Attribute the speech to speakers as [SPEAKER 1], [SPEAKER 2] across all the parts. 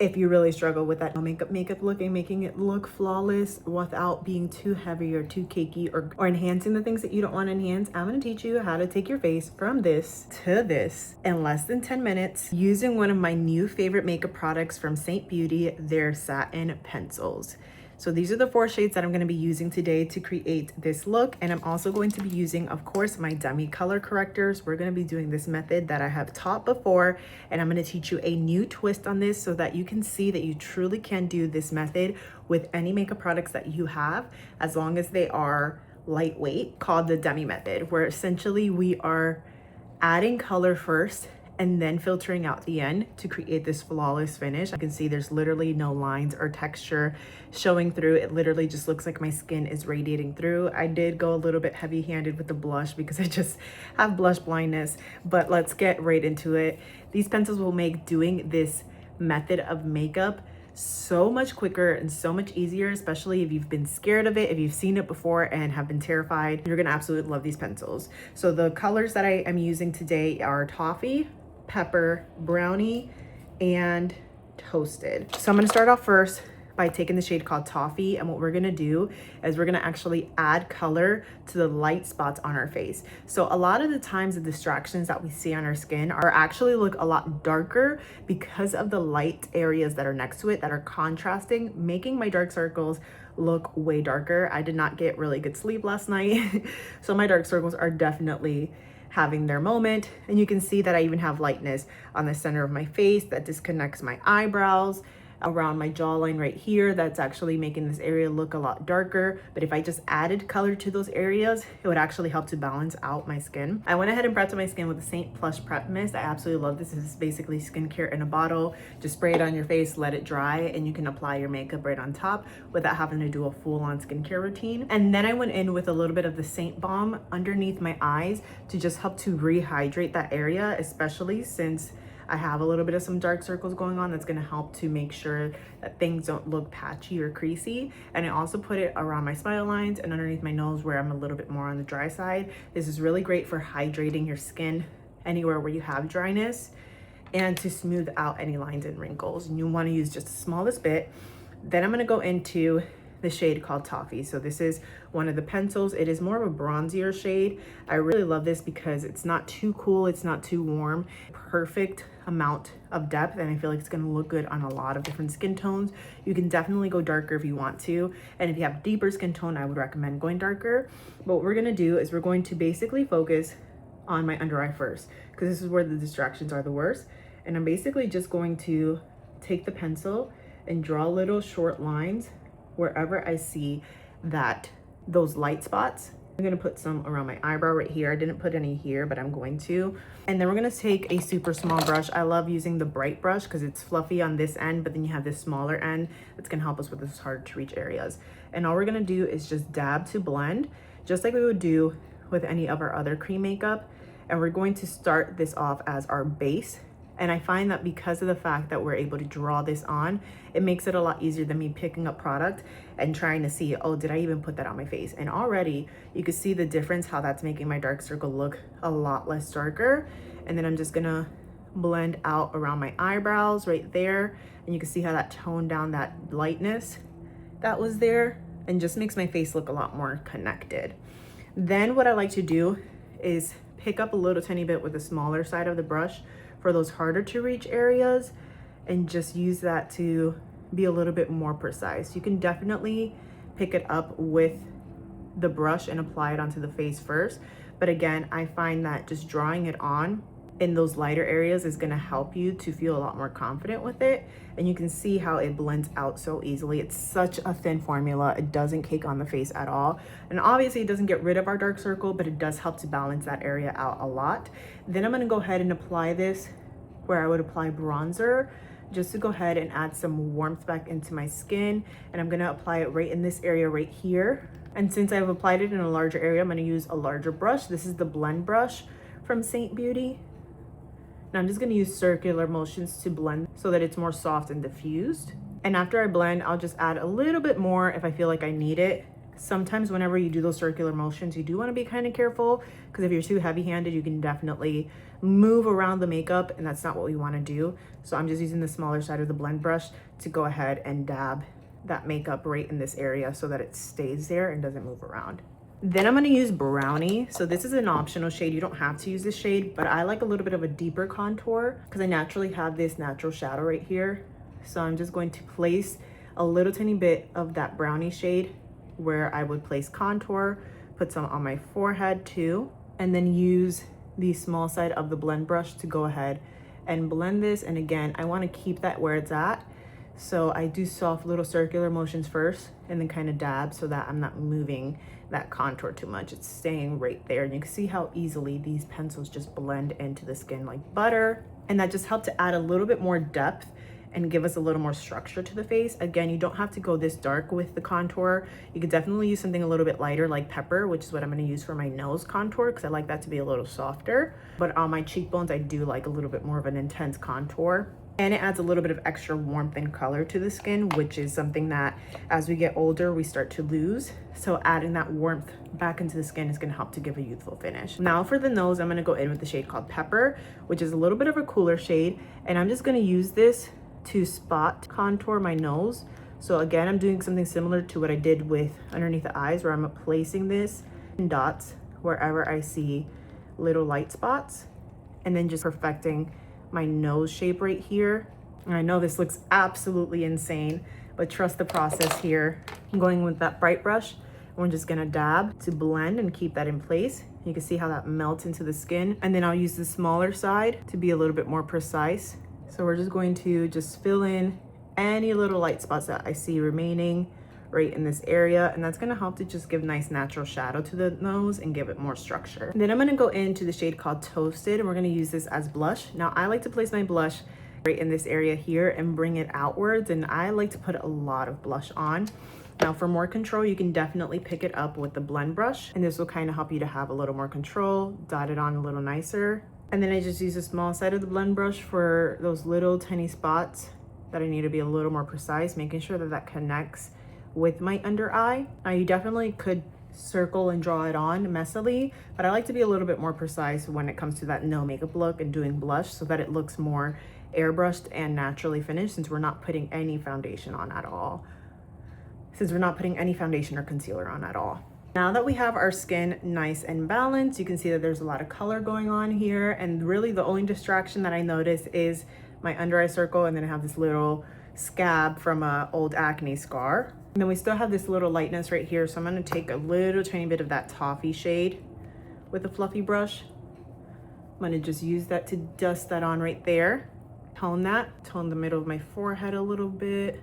[SPEAKER 1] if you really struggle with that makeup look and making it look flawless without being too heavy or too cakey or enhancing the things that you don't want to enhance, I'm going to teach you how to take your face from this to this in less than 10 minutes using one of my new favorite makeup products from Seint Beauty, their satin pencils. So these are the 4 shades that I'm going to be using today to create this look. And I'm also going to be using, of course, my demi color correctors. We're going to be doing this method that I have taught before, and I'm going to teach you a new twist on this so that you can see that you truly can do this method with any makeup products that you have, as long as they are lightweight, called the demi method, where essentially we are adding color first and then filtering out the end to create this flawless finish. I can see there's literally no lines or texture showing through. It literally just looks like my skin is radiating through. I did go a little bit heavy-handed with the blush because I just have blush blindness, but let's get right into it. These pencils will make doing this method of makeup so much quicker and so much easier, especially if you've been scared of it, if you've seen it before and have been terrified. You're gonna absolutely love these pencils. So the colors that I am using today are Toffee, Pepper, Brownie, and Toasted. So I'm gonna start off first by taking the shade called Toffee, and what we're gonna do is we're gonna actually add color to the light spots on our face. So a lot of the times the distractions that we see on our skin are actually look a lot darker because of the light areas that are next to it that are contrasting, making my dark circles look way darker. I did not get really good sleep last night, so my dark circles are definitely having their moment. And you can see that I even have lightness on the center of my face that disconnects my eyebrows, around my jawline right here. That's actually making this area look a lot darker. But if I just added color to those areas, it would actually help to balance out my skin. I went ahead and prepped my skin with the Seint Plush Prep Mist. I absolutely love this. This is basically skincare in a bottle. Just spray it on your face, let it dry, and you can apply your makeup right on top without having to do a full-on skincare routine. And then I went in with a little bit of the Seint Balm underneath my eyes to just help to rehydrate that area, especially since I have a little bit of some dark circles going on. That's gonna help to make sure that things don't look patchy or creasy. And I also put it around my smile lines and underneath my nose where I'm a little bit more on the dry side. This is really great for hydrating your skin anywhere where you have dryness and to smooth out any lines and wrinkles. And you wanna use just the smallest bit. Then I'm gonna go into the shade called Toffee. So this is one of the pencils. It is more of a bronzier shade. I really love this because it's not too cool, it's not too warm. Perfect amount of depth, and I feel like it's gonna look good on a lot of different skin tones. You can definitely go darker if you want to, and if you have deeper skin tone, I would recommend going darker. But what we're gonna do is we're going to basically focus on my under eye first, because this is where the distractions are the worst. And I'm basically just going to take the pencil and draw little short lines wherever I see that those light spots. I'm gonna put some around my eyebrow right here. I didn't put any here, but I'm going to. And then we're gonna take a super small brush. I love using the bright brush because it's fluffy on this end, but then you have this smaller end that's gonna help us with this hard to reach areas. And all we're gonna do is just dab to blend, just like we would do with any of our other cream makeup. And we're going to start this off as our base. And I find that because of the fact that we're able to draw this on, it makes it a lot easier than me picking up product and trying to see, oh, did I even put that on my face? And already you can see the difference, how that's making my dark circle look a lot less darker. And then I'm just gonna blend out around my eyebrows right there. And you can see how that toned down that lightness that was there and just makes my face look a lot more connected. Then what I like to do is pick up a little tiny bit with the smaller side of the brush for those harder to reach areas and just use that to be a little bit more precise. You can definitely pick it up with the brush and apply it onto the face first. But again, I find that just drawing it on in those lighter areas is gonna help you to feel a lot more confident with it. And you can see how it blends out so easily. It's such a thin formula. It doesn't cake on the face at all. And obviously it doesn't get rid of our dark circle, but it does help to balance that area out a lot. Then I'm gonna go ahead and apply this where I would apply bronzer, just to go ahead and add some warmth back into my skin. And I'm gonna apply it right in this area right here. And since I've applied it in a larger area, I'm gonna use a larger brush. This is the blend brush from Seint Beauty. Now I'm just gonna use circular motions to blend so that it's more soft and diffused. And after I blend, I'll just add a little bit more if I feel like I need it. Sometimes whenever you do those circular motions, you do want to be kind of careful, because if you're too heavy-handed, you can definitely move around the makeup, and that's not what we want to do. So I'm just using the smaller side of the blend brush to go ahead and dab that makeup right in this area so that it stays there and doesn't move around. Then I'm going to use Brownie. So this is an optional shade. You don't have to use this shade, but I like a little bit of a deeper contour because I naturally have this natural shadow right here. So I'm just going to place a little tiny bit of that Brownie shade where I would place contour, put some on my forehead too, and then use the small side of the blend brush to go ahead and blend this. And again, I want to keep that where it's at. So I do soft little circular motions first and then kind of dab so that I'm not moving that contour too much. It's staying right there. And you can see how easily these pencils just blend into the skin like butter. And that just helped to add a little bit more depth and give us a little more structure to the face. Again, you don't have to go this dark with the contour. You could definitely use something a little bit lighter like pepper, which is what I'm gonna use for my nose contour because I like that to be a little softer. But on my cheekbones, I do like a little bit more of an intense contour. And it adds a little bit of extra warmth and color to the skin, which is something that as we get older, we start to lose. So adding that warmth back into the skin is gonna help to give a youthful finish. Now for the nose, I'm gonna go in with the shade called Pepper, which is a little bit of a cooler shade. And I'm just gonna use this to spot contour my nose. So again, I'm doing something similar to what I did with underneath the eyes, where I'm placing this in dots wherever I see little light spots, and then just perfecting my nose shape right here. And I know this looks absolutely insane, but trust the process here. I'm going with that bright brush, and we're just gonna dab to blend and keep that in place. You can see how that melts into the skin. And then I'll use the smaller side to be a little bit more precise. So we're just going to just fill in any little light spots that I see remaining right in this area, and that's gonna help to just give nice natural shadow to the nose and give it more structure. And then I'm gonna go into the shade called Toasted, and we're gonna use this as blush. Now I like to place my blush right in this area here and bring it outwards, and I like to put a lot of blush on. Now for more control, you can definitely pick it up with the blend brush, and this will kind of help you to have a little more control, dot it on a little nicer. And then I just use a small side of the blend brush for those little tiny spots that I need to be a little more precise, making sure that that connects with my under eye. Now you definitely could circle and draw it on messily, but I like to be a little bit more precise when it comes to that no makeup look and doing blush so that it looks more airbrushed and naturally finished, since we're not putting any foundation on at all. Since we're not putting any foundation or concealer on at all. Now that we have our skin nice and balanced, you can see that there's a lot of color going on here, and really the only distraction that I notice is my under eye circle, and then I have this little scab from an old acne scar. And then we still have this little lightness right here, so I'm gonna take a little tiny bit of that toffee shade with a fluffy brush. I'm gonna just use that to dust that on right there. Tone the middle of my forehead a little bit.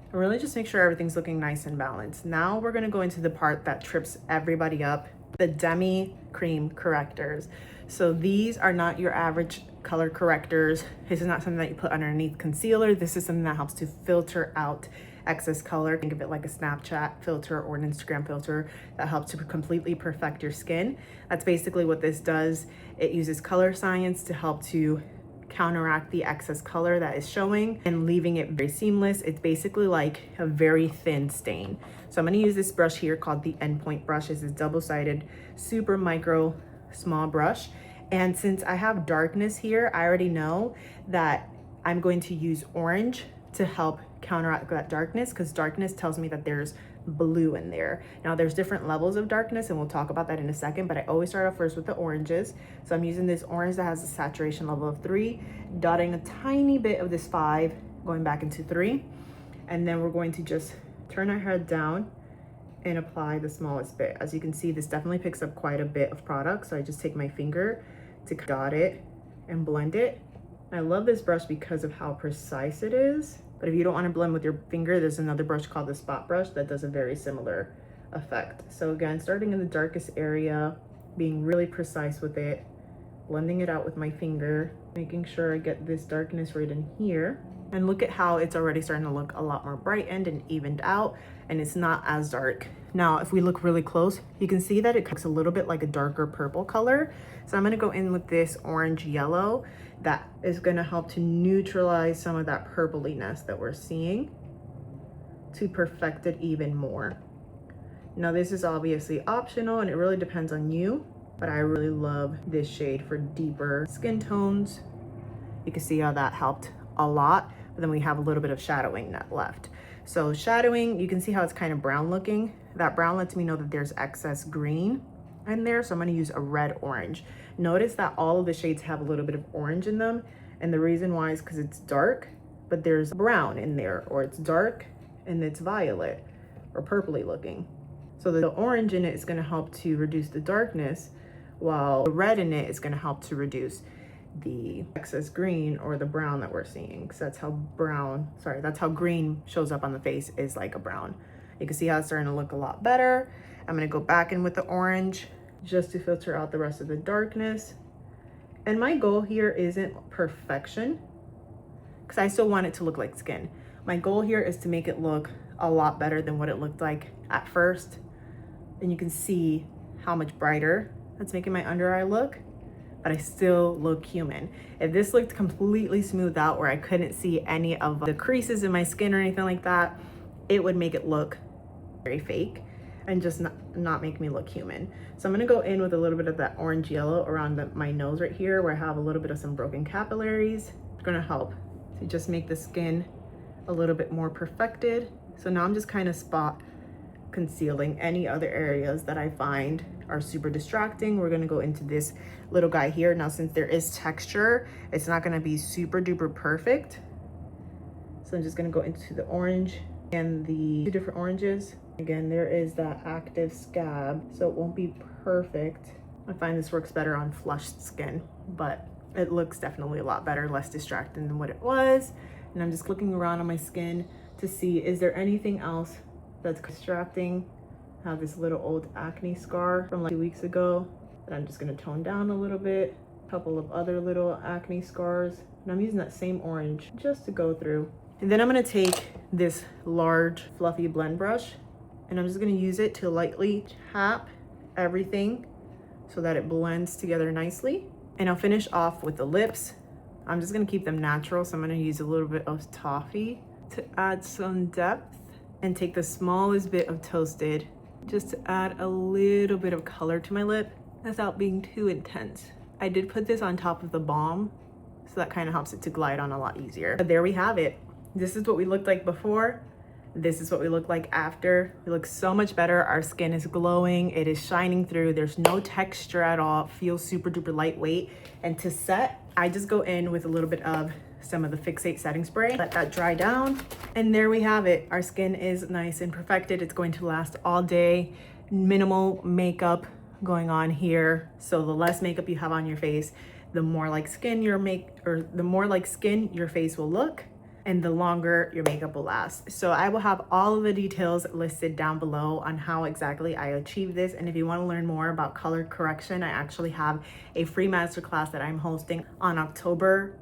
[SPEAKER 1] And really just make sure everything's looking nice and balanced. Now we're gonna go into the part that trips everybody up, the demi cream correctors. So these are not your average color correctors. This is not something that you put underneath concealer. This is something that helps to filter out excess color. Think of it like a Snapchat filter or an Instagram filter that helps to completely perfect your skin. That's basically what this does. It uses color science to help to counteract the excess color that is showing and leaving it very seamless. It's basically like a very thin stain. So I'm gonna use this brush here called the Endpoint brush. It's this double-sided, super micro, small brush. And since I have darkness here, I already know that I'm going to use orange to help counteract that darkness, because darkness tells me that there's blue in there. Now there's different levels of darkness, and we'll talk about that in a second, but I always start off first with the oranges. So I'm using this orange that has a saturation level of 3, dotting a tiny bit of this 5, going back into 3. And then we're going to just turn our head down and apply the smallest bit. As you can see, this definitely picks up quite a bit of product. So I just take my finger to dot it and blend it. I love this brush because of how precise it is. But if you don't want to blend with your finger, there's another brush called the Spot brush that does a very similar effect. So again, starting in the darkest area, being really precise with it, blending it out with my finger, making sure I get this darkness right in here. And look at how it's already starting to look a lot more brightened and evened out, and it's not as dark. Now, if we look really close, you can see that it looks a little bit like a darker purple color. So I'm gonna go in with this orange yellow that is gonna help to neutralize some of that purpliness that we're seeing to perfect it even more. Now this is obviously optional and it really depends on you, but I really love this shade for deeper skin tones. You can see how that helped a lot, but then we have a little bit of shadowing left. So shadowing, you can see how it's kind of brown looking. That brown lets me know that there's excess green in there, so I'm gonna use a red orange. Notice that all of the shades have a little bit of orange in them, and the reason why is because it's dark, but there's brown in there, or it's dark and it's violet or purpley looking. So the orange in it is gonna help to reduce the darkness, while the red in it is gonna help to reduce the excess green or the brown that we're seeing, because that's how that's how green shows up on the face, is like a brown. You can see how it's starting to look a lot better. I'm gonna go back in with the orange just to filter out the rest of the darkness. And my goal here isn't perfection, because I still want it to look like skin. My goal here is to make it look a lot better than what it looked like at first. And you can see how much brighter that's making my under eye look, but I still look human. If this looked completely smoothed out where I couldn't see any of the creases in my skin or anything like that, it would make it look very fake and just not make me look human. So I'm gonna go in with a little bit of that orange yellow around my nose right here, where I have a little bit of some broken capillaries. It's gonna help to just make the skin a little bit more perfected. So now I'm just kind of spot concealing any other areas that I find are super distracting. We're gonna go into this little guy here. Now, since there is texture, it's not gonna be super duper perfect. So I'm just gonna go into the orange and the two different oranges. Again, there is that active scab, so it won't be perfect. I find this works better on flushed skin, but it looks definitely a lot better, less distracting than what it was. And I'm just looking around on my skin to see, is there anything else that's distracting? I have this little old acne scar from like 2 weeks ago that I'm just gonna tone down a little bit. A couple of other little acne scars. And I'm using that same orange just to go through. And then I'm gonna take this large fluffy blend brush and I'm just gonna use it to lightly tap everything so that it blends together nicely. And I'll finish off with the lips. I'm just gonna keep them natural, so I'm gonna use a little bit of toffee to add some depth, and take the smallest bit of toasted just to add a little bit of color to my lip without being too intense. I did put this on top of the balm, so that kind of helps it to glide on a lot easier. But there we have it. This is what we looked like before. This is what we look like after. We look so much better. Our skin is glowing. It is shining through. There's no texture at all. It feels super duper lightweight. And to set, I just go in with a little bit of some of the Fixate setting spray, let that dry down, and there we have it. Our skin is nice and perfected. It's going to last all day. Minimal makeup going on here, so the less makeup you have on your face, the more like skin your face will look, and the longer your makeup will last. So I will have all of the details listed down below on how exactly I achieve this. And if you want to learn more about color correction, I actually have a free masterclass that I'm hosting on October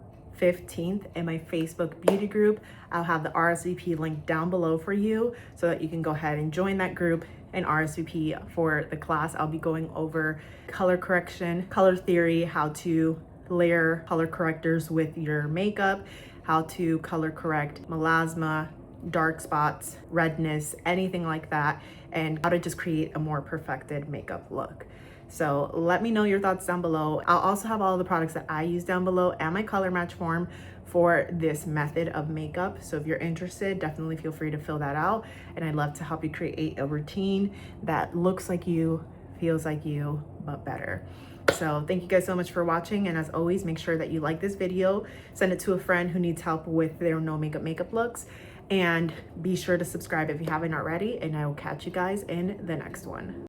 [SPEAKER 1] 15th in my Facebook beauty group. I'll have the RSVP link down below for you so that you can go ahead and join that group and RSVP for the class. I'll be going over color correction, color theory, how to layer color correctors with your makeup, how to color correct melasma, dark spots, redness, anything like that, and how to just create a more perfected makeup look. So let me know your thoughts down below. I'll also have all the products that I use down below and my color match form for this method of makeup. So if you're interested, definitely feel free to fill that out. And I'd love to help you create a routine that looks like you, feels like you, but better. So thank you guys so much for watching. And as always, make sure that you like this video, send it to a friend who needs help with their no makeup looks, and be sure to subscribe if you haven't already. And I will catch you guys in the next one.